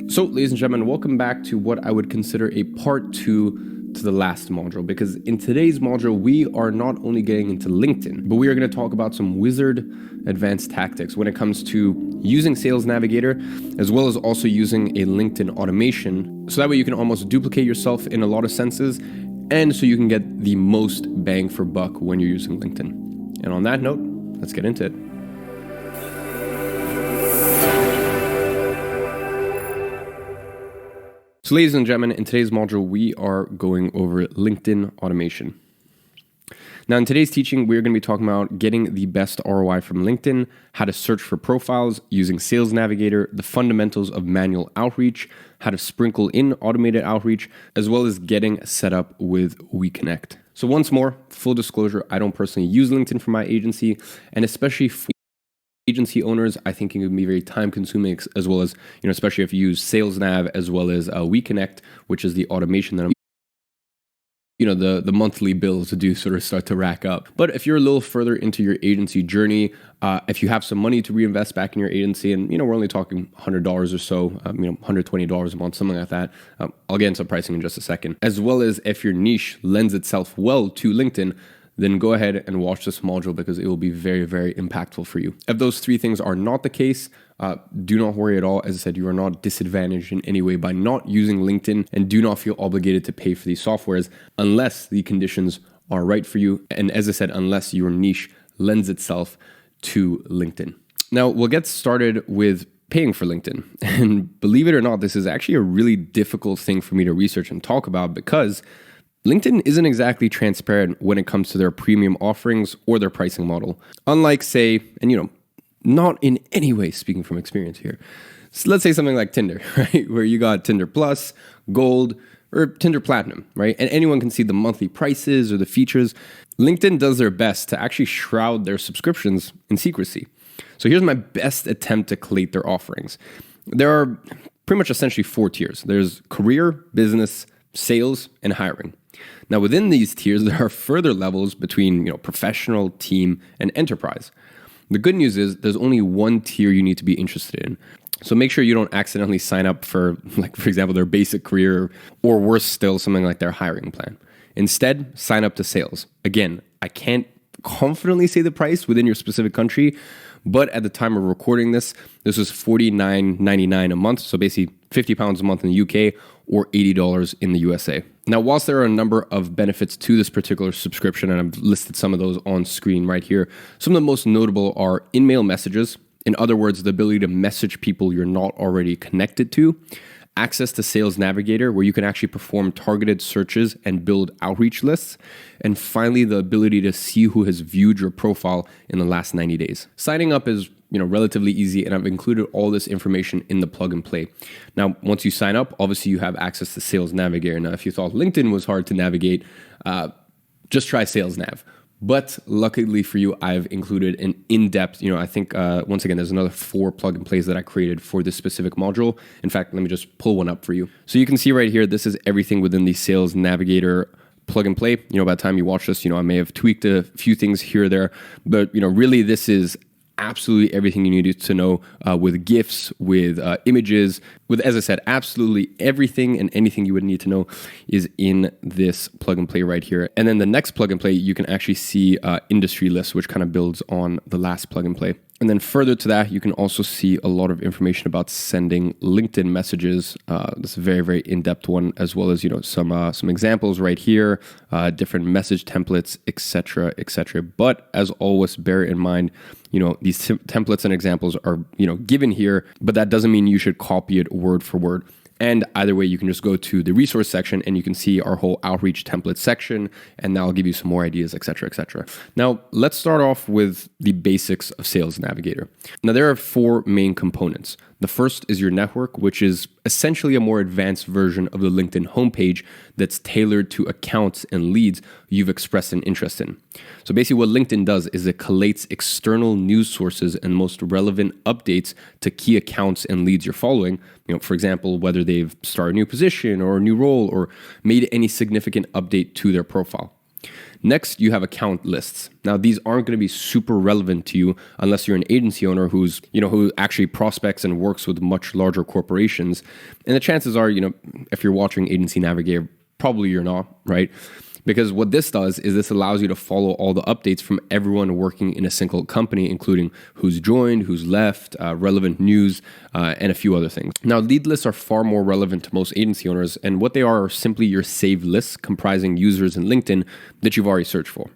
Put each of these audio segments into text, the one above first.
So, ladies and gentlemen, welcome back to what I would consider a part two to the last module, because in today's module, we are not only getting into LinkedIn, but we are going to talk about some wizard advanced tactics when it comes to using Sales Navigator, as well as also using a LinkedIn automation. So that way you can almost duplicate yourself in a lot of senses, and so you can get the most bang for buck when you're using LinkedIn. And on that note, let's get into it. So ladies and gentlemen, in today's module, we are going over LinkedIn automation. Now, in today's teaching, we're going to be talking about getting the best ROI from LinkedIn, how to search for profiles using Sales Navigator, the fundamentals of manual outreach, how to sprinkle in automated outreach, as well as getting set up with WeConnect. So once more, full disclosure, I don't personally use LinkedIn for my agency, and especially for agency owners, I think it can be very time consuming, as well as, especially if you use Sales Nav as well as WeConnect, which is the automation that the monthly bills do sort of start to rack up. But if you're a little further into your agency journey, if you have some money to reinvest back in your agency, and we're only talking $100 or so, $120 a month, something like that. I'll get into pricing in just a second. As well as if your niche lends itself well to LinkedIn, then go ahead and watch this module because it will be very, very impactful for you. If those three things are not the case, do not worry at all. As I said, you are not disadvantaged in any way by not using LinkedIn, and do not feel obligated to pay for these softwares unless the conditions are right for you. And as I said, unless your niche lends itself to LinkedIn. Now, we'll get started with paying for LinkedIn. And believe it or not, this is actually a really difficult thing for me to research and talk about, because LinkedIn isn't exactly transparent when it comes to their premium offerings or their pricing model. Unlike, say, and not in any way speaking from experience here. So let's say something like Tinder, right? Where you got Tinder Plus, Gold, or Tinder Platinum, right? And anyone can see the monthly prices or the features. LinkedIn does their best to actually shroud their subscriptions in secrecy. So here's my best attempt to collate their offerings. There are pretty much essentially 4 tiers. There's career, business, sales, and hiring. Now, within these tiers, there are further levels between professional, team, and enterprise. The good news is there's only one tier you need to be interested in. So make sure you don't accidentally sign up for, for example, their basic career, or worse still, something like their hiring plan. Instead, sign up to sales. Again, I can't confidently say the price within your specific country, but at the time of recording this was $49.99 a month. So basically £50 a month in the UK or $80 in the USA. Now, whilst there are a number of benefits to this particular subscription, and I've listed some of those on screen right here, some of the most notable are in-mail messages. In other words, the ability to message people you're not already connected to. Access to Sales Navigator, where you can actually perform targeted searches and build outreach lists. And finally, the ability to see who has viewed your profile in the last 90 days. Signing up is relatively easy, and I've included all this information in the plug and play. Now, once you sign up, obviously you have access to Sales Navigator. Now, if you thought LinkedIn was hard to navigate, just try Sales Nav. But luckily for you, I've included an in-depth, I think, once again, there's another 4 plug and plays that I created for this specific module. In fact, let me just pull one up for you. So you can see right here, this is everything within the Sales Navigator plug and play. By the time you watch this, I may have tweaked a few things here or there, but, really this is absolutely everything you needed to know, with GIFs, with images, with, as I said, absolutely everything and anything you would need to know is in this plug and play right here. And then the next plug and play, you can actually see industry lists, which kind of builds on the last plug and play. And then further to that, you can also see a lot of information about sending LinkedIn messages. This is a very, very in-depth one, as well as some examples right here, different message templates, etc., etc. But as always, bear in mind, these templates and examples are given here, but that doesn't mean you should copy it word for word. And either way, you can just go to the resource section and you can see our whole outreach template section, and that'll give you some more ideas, etc., etc. Now, let's start off with the basics of Sales Navigator. Now, there are 4 main components. The first is your network, which is essentially a more advanced version of the LinkedIn homepage that's tailored to accounts and leads you've expressed an interest in. So basically what LinkedIn does is it collates external news sources and most relevant updates to key accounts and leads you're following. For example, whether they've started a new position or a new role or made any significant update to their profile. Next, you have account lists. Now, these aren't going to be super relevant to you unless you're an agency owner who actually prospects and works with much larger corporations. And the chances are, if you're watching Agency Navigator, probably you're not, right? Because what this does is this allows you to follow all the updates from everyone working in a single company, including who's joined, who's left, relevant news, and a few other things. Now, lead lists are far more relevant to most agency owners, and what they are simply your saved lists comprising users in LinkedIn that you've already searched for.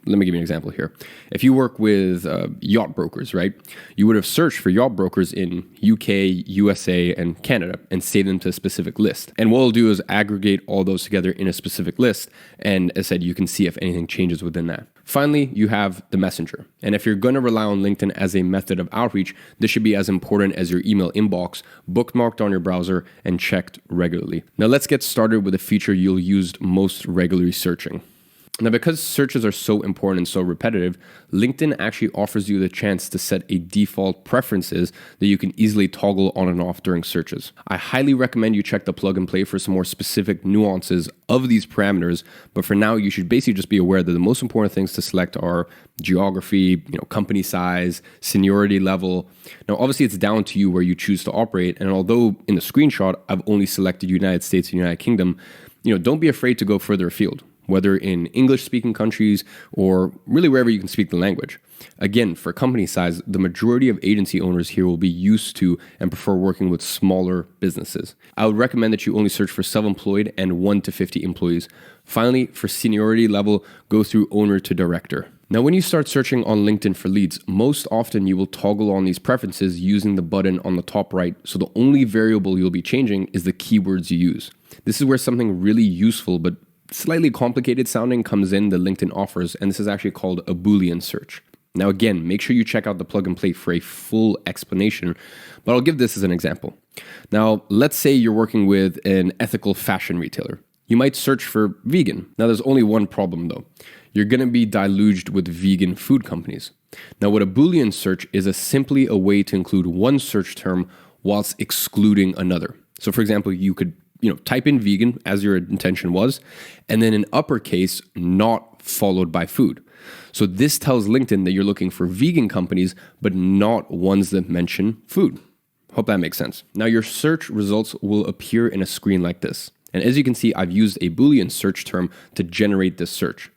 Let me give you an example here. If you work with yacht brokers, right, you would have searched for yacht brokers in UK, USA, and Canada and saved them to a specific list. And what we'll do is aggregate all those together in a specific list. And as I said, you can see if anything changes within that. Finally, you have the messenger. And if you're going to rely on LinkedIn as a method of outreach, this should be as important as your email inbox, bookmarked on your browser, and checked regularly. Now let's get started with a feature you'll use most regularly searching. Now, because searches are so important and so repetitive, LinkedIn actually offers you the chance to set a default preferences that you can easily toggle on and off during searches. I highly recommend you check the plug and play for some more specific nuances of these parameters, but for now, you should basically just be aware that the most important things to select are geography, company size, seniority level. Now, obviously, it's down to you where you choose to operate, and although in the screenshot, I've only selected United States and United Kingdom, don't be afraid to go further afield, whether in English-speaking countries or really wherever you can speak the language. Again, for company size, the majority of agency owners here will be used to and prefer working with smaller businesses. I would recommend that you only search for self-employed and 1 to 50 employees. Finally, for seniority level, go through owner to director. Now, when you start searching on LinkedIn for leads, most often you will toggle on these preferences using the button on the top right, so the only variable you'll be changing is the keywords you use. This is where something really useful but slightly complicated sounding comes in that LinkedIn offers, and this is actually called a Boolean search. Now again, make sure you check out the plug and play for a full explanation, but I'll give this as an example. Now, let's say you're working with an ethical fashion retailer. You might search for vegan. Now there's only one problem though. You're going to be deluged with vegan food companies. Now what a Boolean search is simply a way to include one search term whilst excluding another. So for example, you could type in vegan as your intention was, and then in uppercase, not followed by food. So this tells LinkedIn that you're looking for vegan companies, but not ones that mention food. Hope that makes sense. Now your search results will appear in a screen like this. And as you can see, I've used a Boolean search term to generate this search.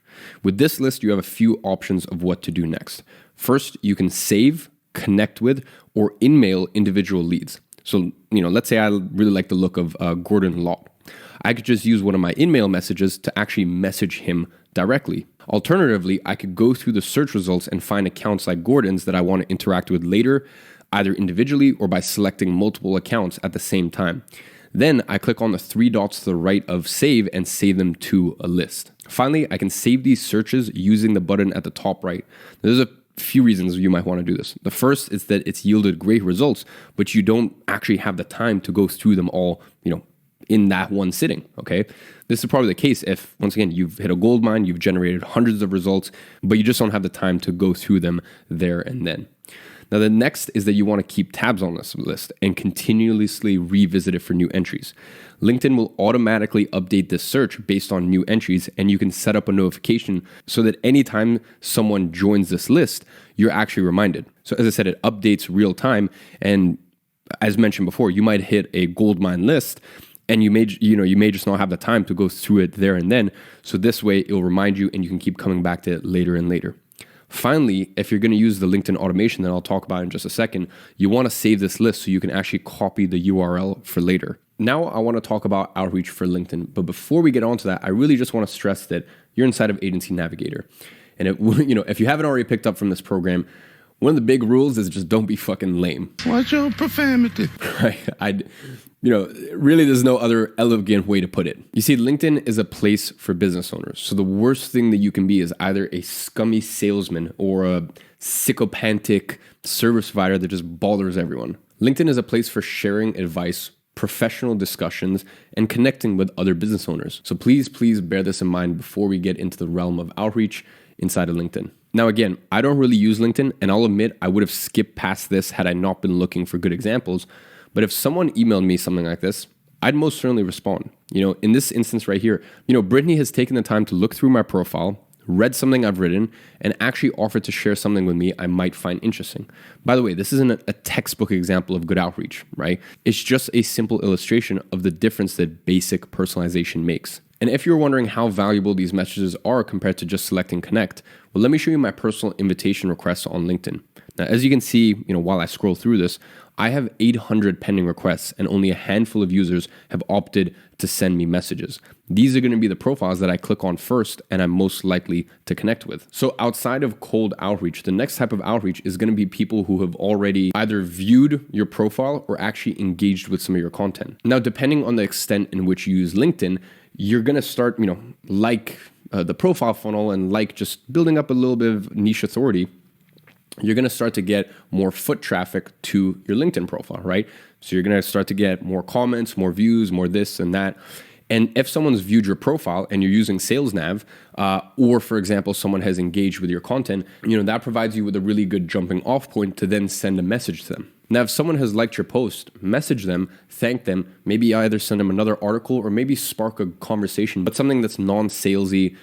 With this list, you have a few options of what to do next. First, you can save, connect with, or in-mail individual leads. So, let's say I really like the look of Gordon Lott. I could just use one of my in-mail messages to actually message him directly. Alternatively, I could go through the search results and find accounts like Gordon's that I want to interact with later, either individually or by selecting multiple accounts at the same time. Then I click on the 3 dots to the right of save and save them to a list. Finally, I can save these searches using the button at the top right. There's a few reasons you might want to do this. The first is that it's yielded great results, but you don't actually have the time to go through them all, in that one sitting, okay? This is probably the case if, once again, you've hit a gold mine, you've generated hundreds of results, but you just don't have the time to go through them there and then. Now, the next is that you want to keep tabs on this list and continuously revisit it for new entries. LinkedIn will automatically update this search based on new entries, and you can set up a notification so that anytime someone joins this list, you're actually reminded. So as I said, it updates real time, and as mentioned before, you might hit a gold mine list, and you may just not have the time to go through it there and then. So this way, it'll remind you, and you can keep coming back to it later and later. Finally, if you're going to use the LinkedIn automation that I'll talk about in just a second, you want to save this list so you can actually copy the URL for later. Now I want to talk about outreach for LinkedIn, but before we get on to that, I really just want to stress that you're inside of Agency Navigator. And if you haven't already picked up from this program, one of the big rules is just don't be fucking lame. Watch your profanity. Right? Really there's no other elegant way to put it. You see, LinkedIn is a place for business owners. So the worst thing that you can be is either a scummy salesman or a psychopathic service provider that just bothers everyone. LinkedIn is a place for sharing advice, professional discussions, and connecting with other business owners. So please bear this in mind before we get into the realm of outreach inside of LinkedIn. Now, again, I don't really use LinkedIn, and I'll admit I would have skipped past this had I not been looking for good examples. But if someone emailed me something like this, I'd most certainly respond. In this instance right here, Brittany has taken the time to look through my profile, read something I've written, and actually offered to share something with me I might find interesting. By the way, this isn't a textbook example of good outreach, right? It's just a simple illustration of the difference that basic personalization makes. And if you're wondering how valuable these messages are compared to just selecting connect, well, let me show you my personal invitation requests on LinkedIn. Now, as you can see, while I scroll through this, I have 800 pending requests and only a handful of users have opted to send me messages. These are going to be the profiles that I click on first and I'm most likely to connect with. So outside of cold outreach, the next type of outreach is going to be people who have already either viewed your profile or actually engaged with some of your content. Now, depending on the extent in which you use LinkedIn, you're going to start, the profile funnel and just building up a little bit of niche authority. You're going to start to get more foot traffic to your LinkedIn profile, right? So you're going to start to get more comments, more views, more this and that. And if someone's viewed your profile and you're using SalesNav, or for example, someone has engaged with your content, that provides you with a really good jumping off point to then send a message to them. Now, if someone has liked your post, message them, thank them, maybe either send them another article or maybe spark a conversation, but something that's non-salesy,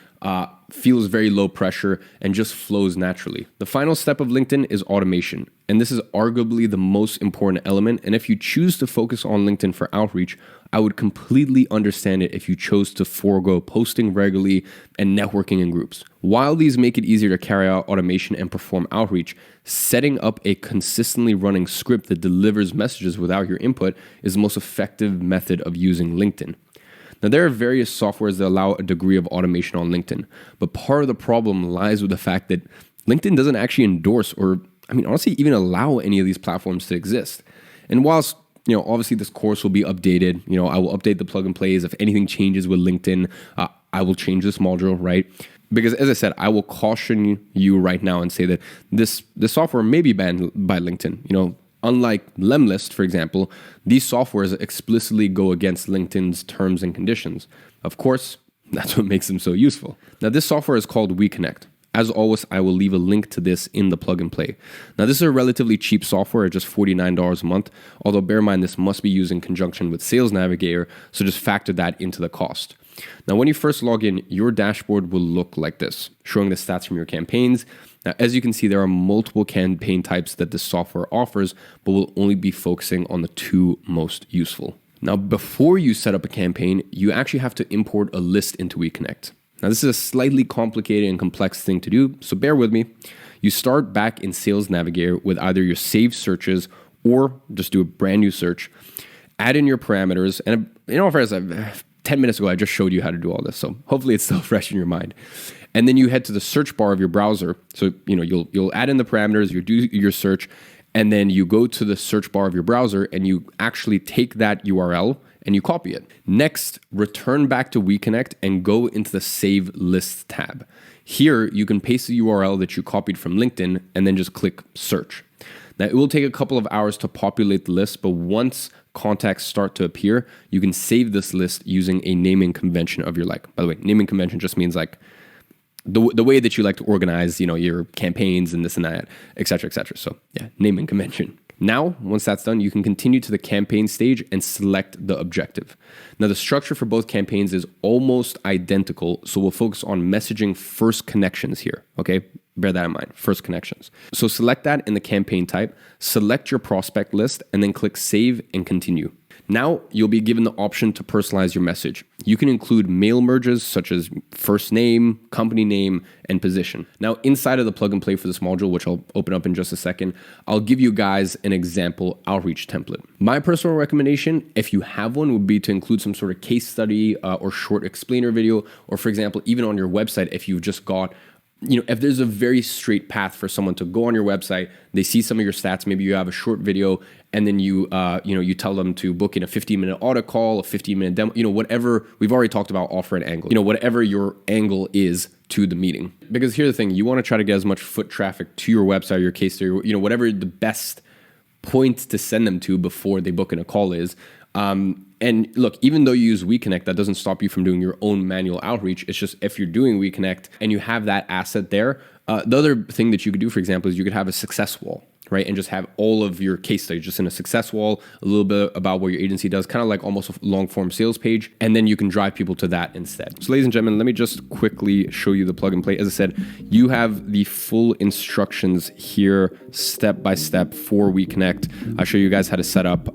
feels very low pressure and just flows naturally. The final step of LinkedIn is automation. And this is arguably the most important element. And if you choose to focus on LinkedIn for outreach, I would completely understand it if you chose to forego posting regularly and networking in groups. While these make it easier to carry out automation and perform outreach, setting up a consistently running script that delivers messages without your input is the most effective method of using LinkedIn. Now, there are various softwares that allow a degree of automation on LinkedIn, but part of the problem lies with the fact that LinkedIn doesn't actually endorse or, honestly, even allow any of these platforms to exist. And whilst, obviously this course will be updated, I will update the plug and plays. If anything changes with LinkedIn, I will change this module, right? Because as I said, I will caution you right now and say that this software may be banned by LinkedIn. Unlike Lemlist, for example, these softwares explicitly go against LinkedIn's terms and conditions. Of course, that's what makes them so useful. Now, this software is called WeConnect. As always, I will leave a link to this in the plug and play. Now, this is a relatively cheap software at just $49 a month, although bear in mind this must be used in conjunction with Sales Navigator, so just factor that into the cost. Now, when you first log in, your dashboard will look like this, showing the stats from your campaigns. Now, as you can see, there are multiple campaign types that this software offers, but we'll only be focusing on the two most useful. Now, before you set up a campaign, you actually have to import a list into WeConnect. Now, this is a slightly complicated and complex thing to do, so bear with me. You start back in Sales Navigator with either your saved searches or just do a brand new search. Add in your parameters, and first, 10 minutes ago, I just showed you how to do all this, so hopefully it's still fresh in your mind. And then you head to the search bar of your browser. So, you'll add in the parameters, you do your search, and then you go to the search bar of your browser and you actually take that URL and you copy it. Next, return back to WeConnect and go into the Save List tab. Here, you can paste the URL that you copied from LinkedIn and then just click Search. Now, it will take a couple of hours to populate the list, but once contacts start to appear, you can save this list using a naming convention of your like. By the way, naming convention just means like the way that you like to organize, your campaigns and this and that, et cetera, et cetera. So yeah, naming convention. Now, once that's done, you can continue to the campaign stage and select the objective. Now, the structure for both campaigns is almost identical, so we'll focus on messaging first connections here, okay? Bear that in mind, first connections. So select that in the campaign type, select your prospect list, and then click Save and Continue. Now, you'll be given the option to personalize your message. You can include mail merges such as first name, company name, and position. Now, inside of the plug and play for this module, which I'll open up in just a second, I'll give you guys an example outreach template. My personal recommendation, if you have one, would be to include some sort of case study or short explainer video, or for example, even on your website, if you've just got if there's a very straight path for someone to go on your website, they see some of your stats, maybe you have a short video, and then you tell them to book in a 15-minute audit call, a 15-minute demo, whatever. We've already talked about offer and angle, whatever your angle is to the meeting. Because here's the thing, you want to try to get as much foot traffic to your website, your case study, whatever the best point to send them to before they book in a call is. And look, even though you use WeConnect, that doesn't stop you from doing your own manual outreach. It's just if you're doing WeConnect and you have that asset there, the other thing that you could do, for example, is you could have a success wall, right? And just have all of your case studies just in a success wall, a little bit about what your agency does, kind of like almost a long form sales page. And then you can drive people to that instead. So ladies and gentlemen, let me just quickly show you the plug and play. As I said, you have the full instructions here, step by step for WeConnect. I show you guys how to set up,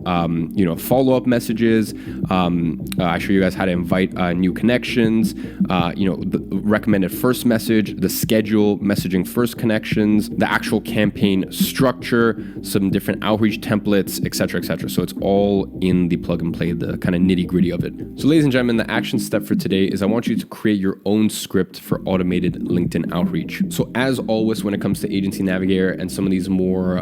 follow-up messages. I show you guys how to invite new connections, the recommended first message, the schedule, messaging first connections, the actual campaign structure, some different outreach templates, et cetera, et cetera. So it's all in the plug and play, the kind of nitty gritty of it. So ladies and gentlemen, the action step for today is I want you to create your own script for automated LinkedIn outreach. So as always, when it comes to Agency Navigator and some of these more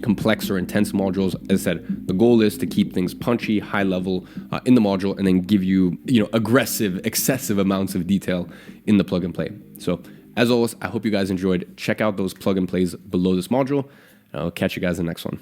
complex or intense modules, as I said, the goal is to keep things punchy, high level in the module, and then give you, aggressive, excessive amounts of detail in the plug and play. So as always, I hope you guys enjoyed. Check out those plug and plays below this module. I'll catch you guys in the next one.